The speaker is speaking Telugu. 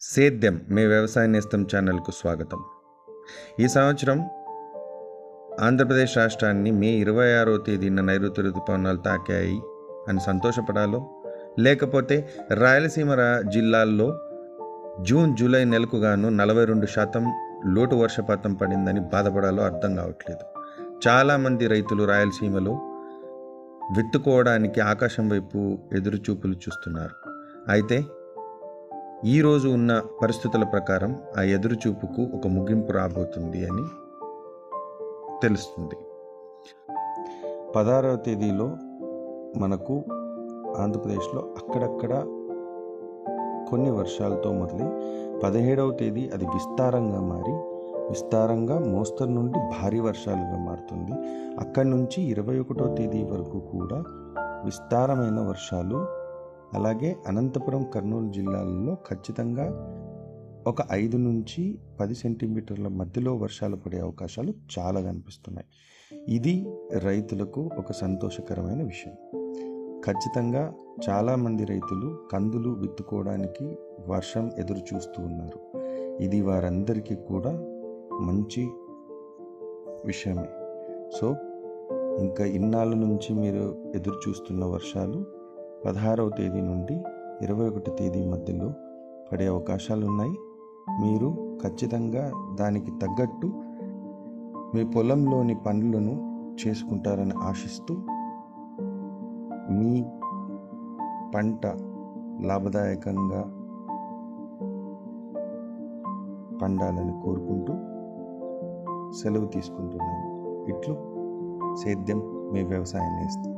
సేద్యం మీ వ్యవసాయ నేస్తం ఛానల్కు స్వాగతం. ఈ సంవత్సరం ఆంధ్రప్రదేశ్ రాష్ట్రాన్ని మే 26వ తేదీన నైరుతి ఋతుపవనాలు తాకాయి అని సంతోషపడాలో, లేకపోతే రాయలసీమ జిల్లాల్లో జూన్ జూలై నెలకు గాను 42% లోటు వర్షపాతం పడిందని బాధపడాలో అర్థం కావట్లేదు. చాలామంది రైతులు రాయలసీమలో విత్తుకోవడానికి ఆకాశం వైపు ఎదురుచూపులు చూస్తున్నారు. అయితే ఈరోజు ఉన్న పరిస్థితుల ప్రకారం ఆ ఎదురుచూపుకు ఒక ముగింపు రాబోతుంది అని తెలుస్తుంది. 16వ తేదీలో మనకు ఆంధ్రప్రదేశ్లో అక్కడక్కడ కొన్ని వర్షాలతో మొదలై 17వ తేదీ అది విస్తారంగా మోస్తరు నుండి భారీ వర్షాలుగా మారుతుంది. అక్కడి నుంచి 21వ తేదీ వరకు కూడా విస్తారమైన వర్షాలు, అలాగే అనంతపురం, కర్నూలు జిల్లాలలో ఖచ్చితంగా ఒక 5 నుంచి 10 సెంటీమీటర్ల మధ్యలో వర్షాలు పడే అవకాశాలు చాలా కనిపిస్తున్నాయి. ఇది రైతులకు ఒక సంతోషకరమైన విషయం. ఖచ్చితంగా చాలామంది రైతులు కందులు విత్తుకోవడానికి వర్షం ఎదురు చూస్తూ ఉన్నారు. ఇది వారందరికీ కూడా మంచి విషయమే. సో ఇంకా ఇన్నాళ్ళ నుంచి మీరు ఎదురు చూస్తున్న వర్షాలు 16వ తేదీ నుండి 21వ తేదీ మధ్యలో పడే అవకాశాలు ఉన్నాయి. మీరు ఖచ్చితంగా దానికి తగ్గట్టు మీ పొలంలోని పనులను చేసుకుంటారని ఆశిస్తూ, మీ పంట లాభదాయకంగా పండాలని కోరుకుంటూ సెలవు తీసుకుంటున్నాను. ఇట్లు సేద్యం మీ వ్యవసాయ నేస్తం.